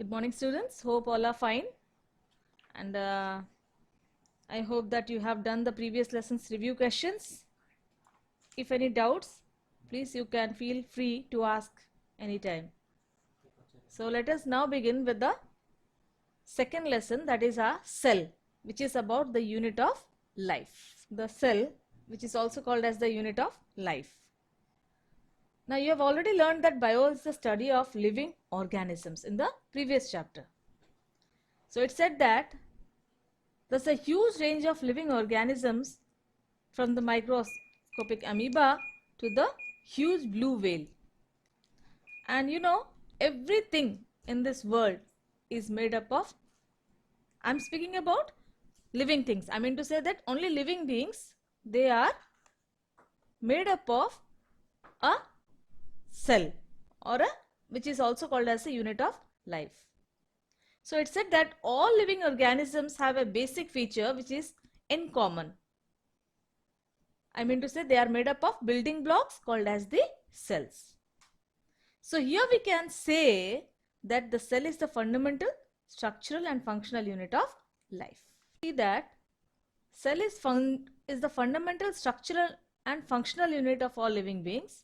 Good morning, students. Hope all are fine. And I hope that you have done the previous lessons review questions. If any doubts, please you can feel free to ask anytime. So let us now begin with the second lesson, that is our cell, which is about the unit of life. The cell, which is also called as the unit of life. Now you have already learned that bio is the study of living organisms in the previous chapter. So it said that there's a huge range of living organisms from the microscopic amoeba to the huge blue whale. And you know, everything in this world is made up of, I'm speaking about living things. I mean to say that only living beings, they are made up of a cell or which is also called as a unit of life. So it said that all living organisms have a basic feature which is in common. I mean to say they are made up of building blocks called as the cells. So here we can say that the cell is the fundamental structural and functional unit of life. See that cell is the fundamental structural and functional unit of all living beings.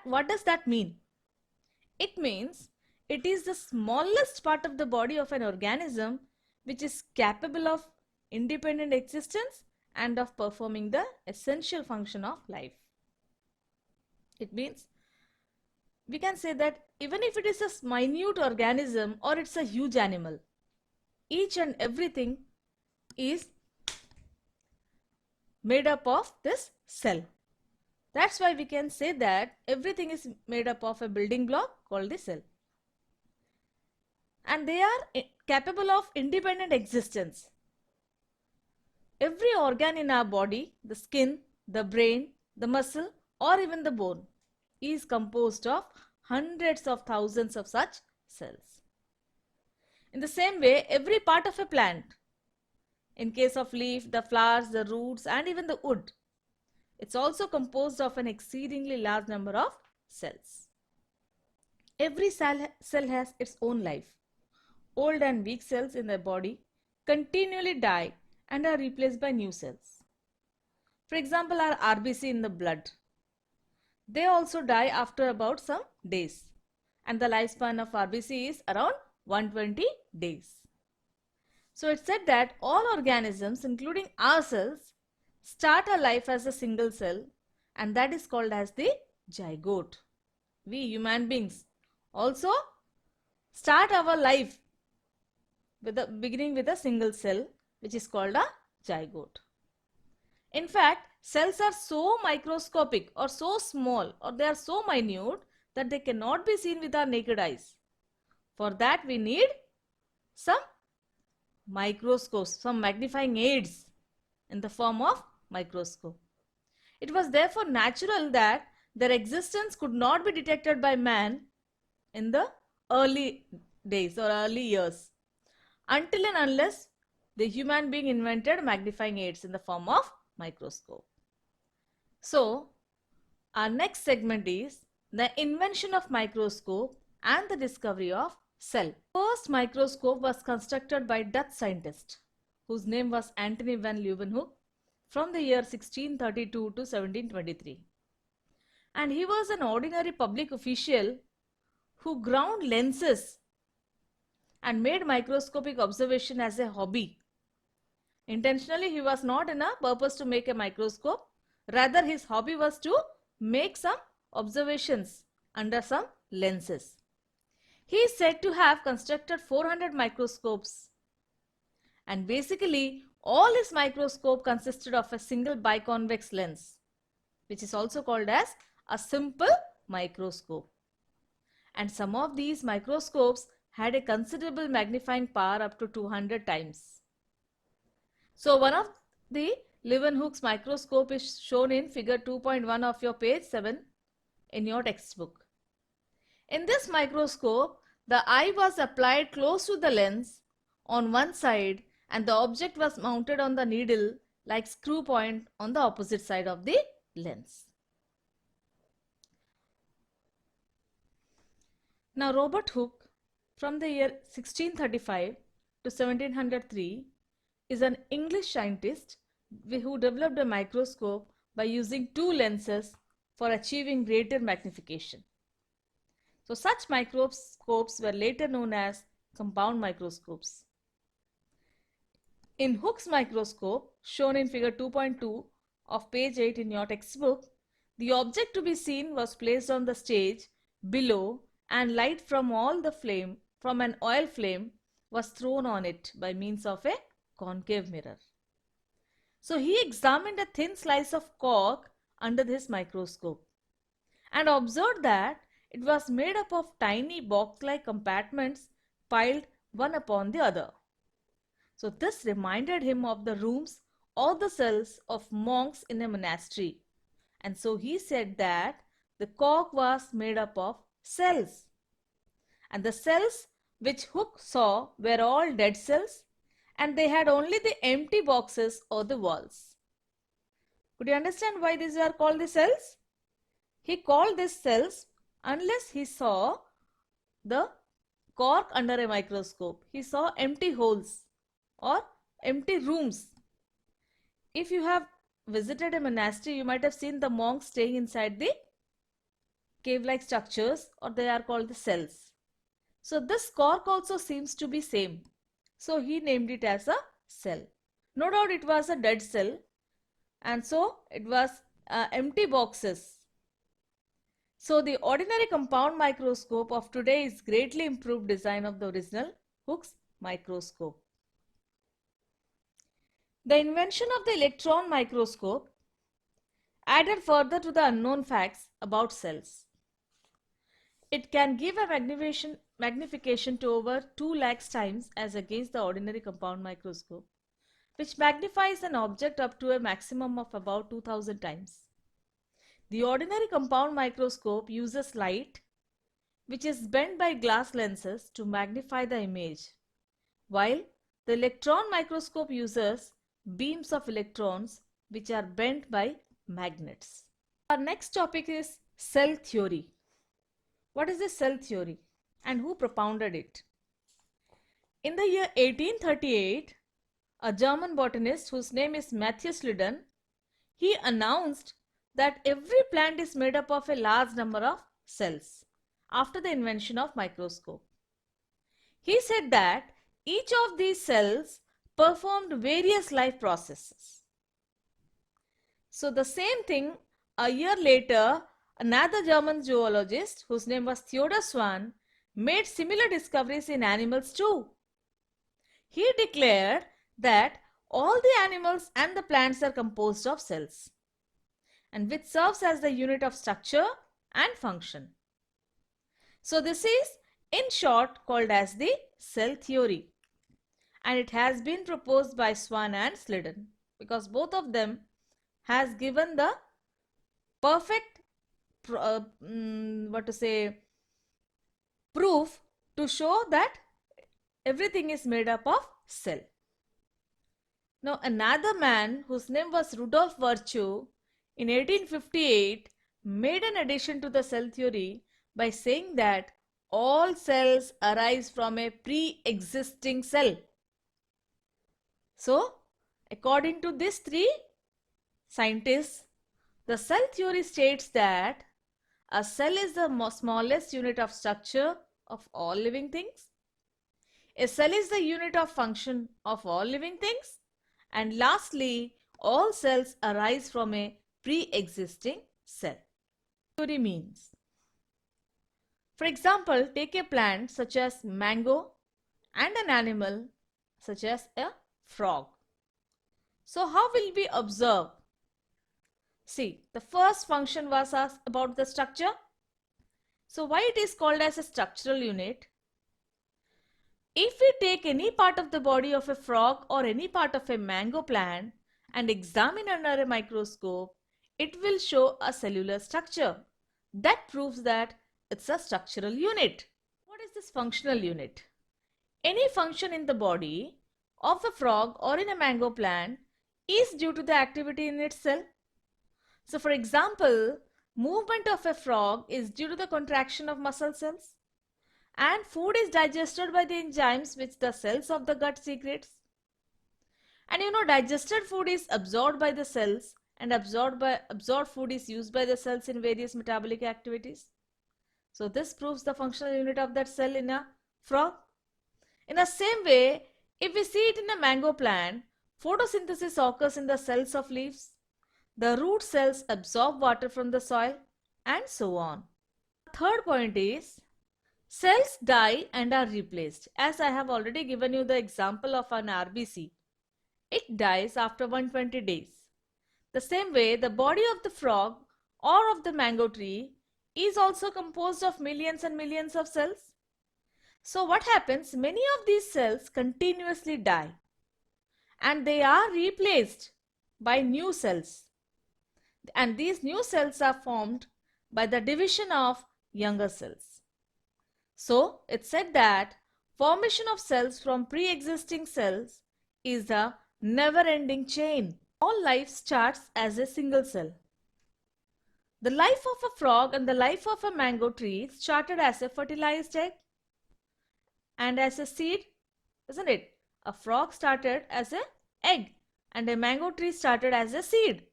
What does that mean? It means it is the smallest part of the body of an organism which is capable of independent existence and of performing the essential function of life. It means we can say that even if it is a minute organism or it's a huge animal, each and everything is made up of this cell. That's why we can say that everything is made up of a building block called the cell. And they are capable of independent existence. Every organ in our body, the skin, the brain, the muscle, or even the bone, is composed of hundreds of thousands of such cells. In the same way, every part of a plant, in case of leaf, the flowers, the roots, and even the wood, it's also composed of an exceedingly large number of cells. Every cell has its own life. Old and weak cells in the body continually die and are replaced by new cells. For example, our RBC in the blood, they also die after about some days, and the lifespan of RBC is around 120 days. So it's said that all organisms, including ourselves, start our life as a single cell, and that is called as the zygote. We human beings also start our life beginning with a single cell, which is called a zygote. In fact, cells are so microscopic or so small or they are so minute that they cannot be seen with our naked eyes. For that we need some microscopes, some magnifying aids in the form of microscope. It was therefore natural that their existence could not be detected by man in the early days or early years, until and unless the human being invented magnifying aids in the form of microscope. So, our next segment is the invention of microscope and the discovery of cell. First microscope was constructed by Dutch scientist whose name was Antony van Leeuwenhoek from the year 1632 to 1723. And he was an ordinary public official who ground lenses and made microscopic observation as a hobby. Intentionally, he was not in a purpose to make a microscope. Rather, his hobby was to make some observations under some lenses. He is said to have constructed 400 microscopes. And basically, all his microscope consisted of a single biconvex lens, which is also called as a simple microscope. And some of these microscopes had a considerable magnifying power up to 200 times. So one of the Leeuwenhoek's microscope is shown in figure 2.1 of your page 7 in your textbook. In this microscope, the eye was applied close to the lens on one side and the object was mounted on the needle like screw point on the opposite side of the lens. Now Robert Hooke from the year 1635 to 1703 is an English scientist who developed a microscope by using two lenses for achieving greater magnification. So such microscopes were later known as compound microscopes. In Hooke's microscope, shown in figure 2.2 of page 8 in your textbook, the object to be seen was placed on the stage below and light from an oil flame was thrown on it by means of a concave mirror. So he examined a thin slice of cork under his microscope and observed that it was made up of tiny box-like compartments piled one upon the other. So this reminded him of the rooms or the cells of monks in a monastery. And so he said that the cork was made up of cells. And the cells which Hooke saw were all dead cells, and they had only the empty boxes or the walls. Could you understand why these are called the cells? He called these cells unless he saw the cork under a microscope. He saw empty holes or empty rooms. If you have visited a monastery, you might have seen the monks staying inside the cave-like structures, or they are called the cells. So this cork also seems to be same. So he named it as a cell. No doubt it was a dead cell, and so it was empty boxes. So the ordinary compound microscope of today is greatly improved design of the original Hooke's microscope. The invention of the electron microscope added further to the unknown facts about cells. It can give a magnification to over 2 lakhs times as against the ordinary compound microscope, which magnifies an object up to a maximum of about 2000 times. The ordinary compound microscope uses light, which is bent by glass lenses to magnify the image, while the electron microscope uses beams of electrons which are bent by magnets. Our next topic is cell theory. What is this cell theory and who propounded it? In the year 1838, a German botanist whose name is Matthias Lydon, he announced that every plant is made up of a large number of cells after the invention of microscope. He said that each of these cells performed various life processes. So the same thing a year later, another German zoologist whose name was Theodor Swan made similar discoveries in animals too. He declared that all the animals and the plants are composed of cells, and which serves as the unit of structure and function. So this is in short called as the cell theory, and it has been proposed by Swan and Lydon because both of them has given the perfect proof to show that everything is made up of cell. Now another man whose name was Rudolf Virchow in 1858 made an addition to the cell theory by saying that all cells arise from a pre-existing cell. So according to these three scientists, the cell theory states that a cell is the smallest unit of structure of all living things. A cell is the unit of function of all living things. And lastly, all cells arise from a pre-existing cell. Theory means, for example, take a plant such as mango and an animal such as a frog. So how will we observe? See, the first function was asked about the structure. So why it is called as a structural unit? If we take any part of the body of a frog or any part of a mango plant and examine under a microscope, it will show a cellular structure. That proves that it's a structural unit. What is this functional unit? Any function in the body of a frog or in a mango plant is due to the activity in its cell. So for example, movement of a frog is due to the contraction of muscle cells, and food is digested by the enzymes which the cells of the gut secretes. And digested food is absorbed by the cells, and absorbed food is used by the cells in various metabolic activities. So this proves the functional unit of that cell in a frog. In the same way, if we see it in a mango plant, photosynthesis occurs in the cells of leaves. The root cells absorb water from the soil, and so on. Third point is, cells die and are replaced. As I have already given you the example of an RBC, it dies after 120 days. The same way, the body of the frog or of the mango tree is also composed of millions and millions of cells. So what happens? Many of these cells continuously die and they are replaced by new cells. And these new cells are formed by the division of younger cells. So it's said that formation of cells from pre-existing cells is a never-ending chain. All life starts as a single cell. The life of a frog and the life of a mango tree started as a fertilized egg and as a seed, isn't it? A frog started as an egg and a mango tree started as a seed.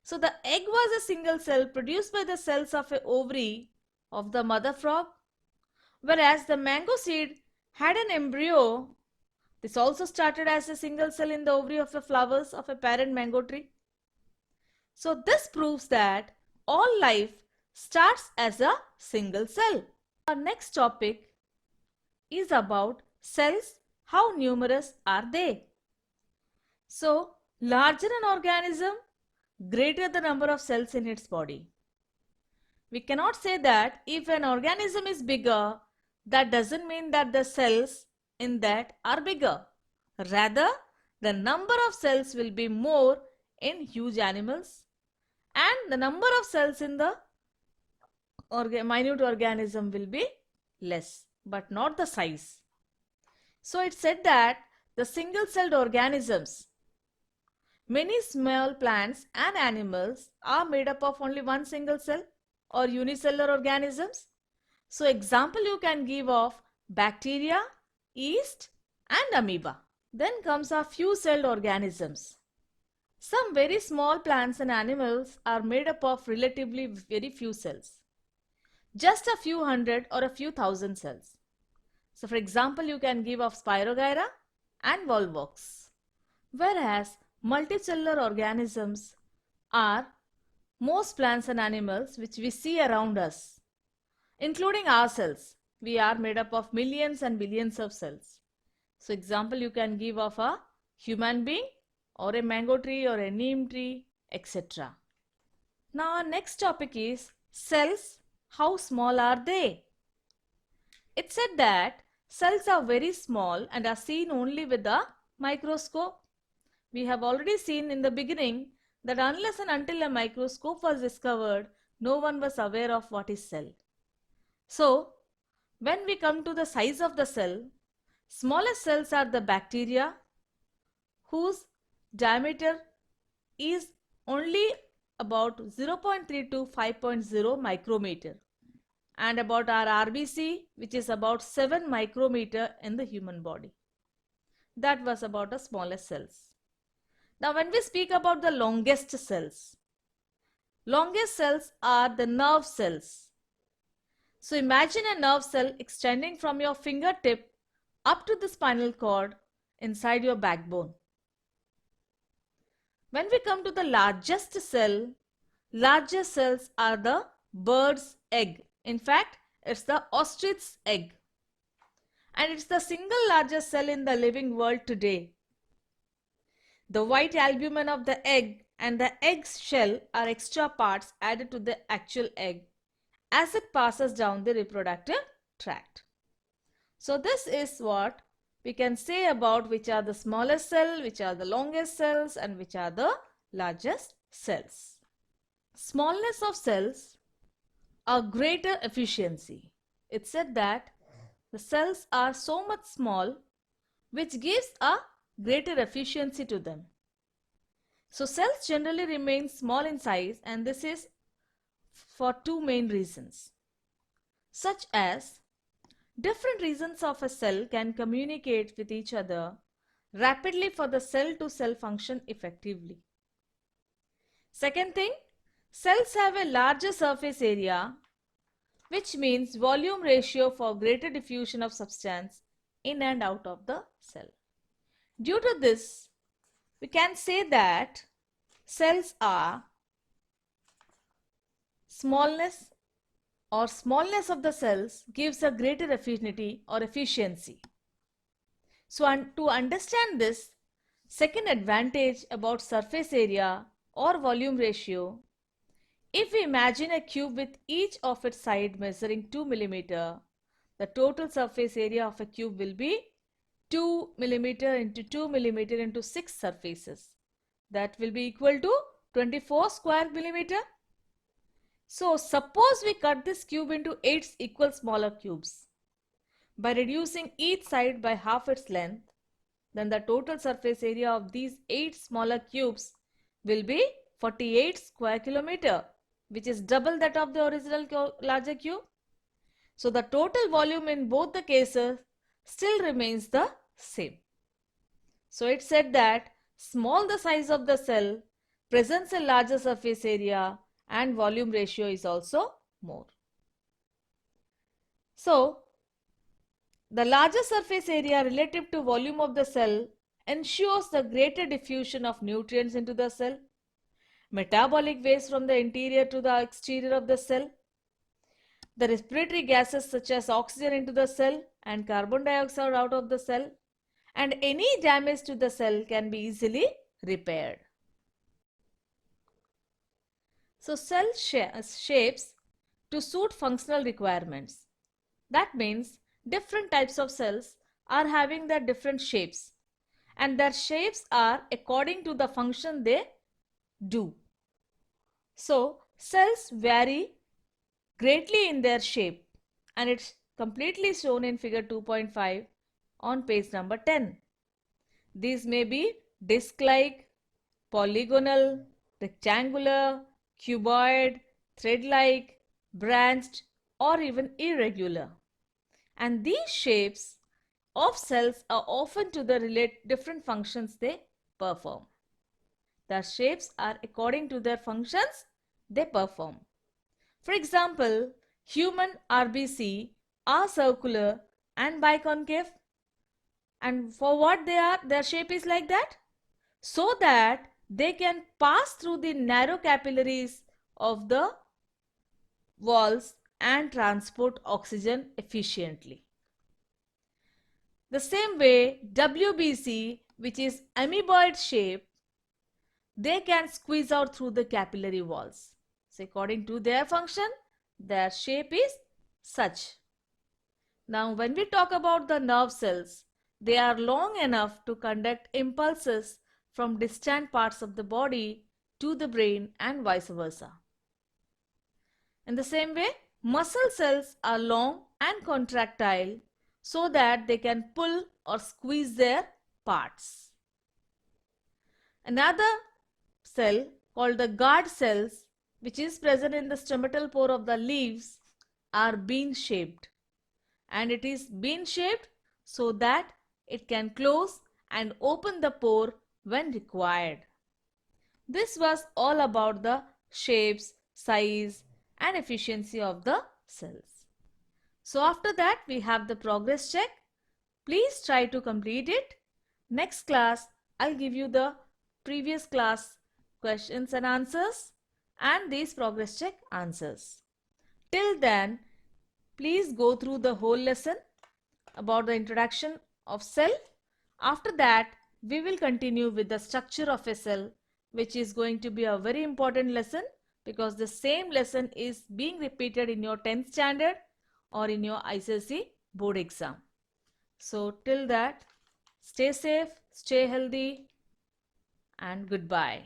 So the egg was a single cell produced by the cells of an ovary of the mother frog, whereas the mango seed had an embryo. This also started as a single cell in the ovary of the flowers of a parent mango tree. So this proves that all life starts as a single cell. Our next topic is about cells. How numerous are they? So, larger an organism, greater the number of cells in its body. We cannot say that if an organism is bigger, that doesn't mean that the cells in that are bigger. Rather, the number of cells will be more in huge animals and the number of cells in the minute organism will be less, but not the size. So it's said that the single-celled organisms, many small plants and animals are made up of only one single cell or unicellular organisms. So example you can give of bacteria, yeast and amoeba. Then comes our few-celled organisms. Some very small plants and animals are made up of relatively very few cells. Just a few hundred or a few thousand cells. So for example, you can give of Spirogyra and Volvox. Whereas multicellular organisms are most plants and animals which we see around us, including ourselves. We are made up of millions and billions of cells. So example you can give of a human being or a mango tree or a neem tree, etc. Now our next topic is cells. How small are they? It's said that cells are very small and are seen only with a microscope. We have already seen in the beginning that unless and until a microscope was discovered, no one was aware of what is cell. So, when we come to the size of the cell, smallest cells are the bacteria, whose diameter is only about 0.3 to 5.0 micrometer, and about our RBC, which is about 7 micrometer in the human body. That was about the smallest cells. Now when we speak about the longest cells are the nerve cells. So imagine a nerve cell extending from your fingertip up to the spinal cord inside your backbone. When we come to the largest cells are the bird's egg. In fact, it's the ostrich's egg. And it's the single largest cell in the living world today. The white albumen of the egg and the egg's shell are extra parts added to the actual egg as it passes down the reproductive tract. So this is what we can say about which are the smallest cell, which are the longest cells, and which are the largest cells. Smallness of cells are greater efficiency. It's said that the cells are so much small which gives a greater efficiency to them. So cells generally remain small in size, and this is for two main reasons, such as Different regions of a cell can communicate with each other rapidly for the cell-to-cell function effectively. Second thing, cells have a larger surface area, which means volume ratio for greater diffusion of substance in and out of the cell. Due to this, we can say that cells are smallness of the cells gives a greater affinity or efficiency. So to understand this, second advantage about surface area or volume ratio, if we imagine a cube with each of its side measuring 2 mm, the total surface area of a cube will be 2 mm into 2 mm into 6 surfaces. That will be equal to 24 square millimeter. So suppose we cut this cube into 8 equal smaller cubes. By reducing each side by half its length, then the total surface area of these 8 smaller cubes will be 48 square kilometer, which is double that of the original larger cube. So the total volume in both the cases still remains the same. So it said that small the size of the cell presents a larger surface area and volume ratio is also more. So the larger surface area relative to volume of the cell ensures the greater diffusion of nutrients into the cell, metabolic waste from the interior to the exterior of the cell, the respiratory gases such as oxygen into the cell and carbon dioxide out of the cell, and any damage to the cell can be easily repaired. So cell shapes to suit functional requirements. That means different types of cells are having their different shapes, and their shapes are according to the function they do. So cells vary greatly in their shape, and it's completely shown in figure 2.5 on page number 10. These may be disc-like, polygonal, rectangular, cuboid, thread-like, branched, or even irregular. And these shapes of cells are often to the different functions they perform. Their shapes are according to their functions they perform. For example, human RBC are circular and biconcave. And for what they are, their shape is like that? So that they can pass through the narrow capillaries of the walls and transport oxygen efficiently. The same way, WBC, which is amoeboid shape, they can squeeze out through the capillary walls. So according to their function, their shape is such. Now when we talk about the nerve cells, they are long enough to conduct impulses from distant parts of the body to the brain and vice versa. In the same way, muscle cells are long and contractile so that they can pull or squeeze their parts. Another cell called the guard cells, which is present in the stromatal pore of the leaves, are bean shaped, and it is bean shaped so that it can close and open the pore when required. This was all about the shapes, size and efficiency of the cells. So after that we have the progress check. Please try to complete it. Next class I'll give you the previous class questions and answers and these progress check answers. Till then, please go through the whole lesson about the introduction of cell. After that, we will continue with the structure of a cell, which is going to be a very important lesson because the same lesson is being repeated in your 10th standard or in your ICSE board exam. So till that, stay safe, stay healthy and goodbye.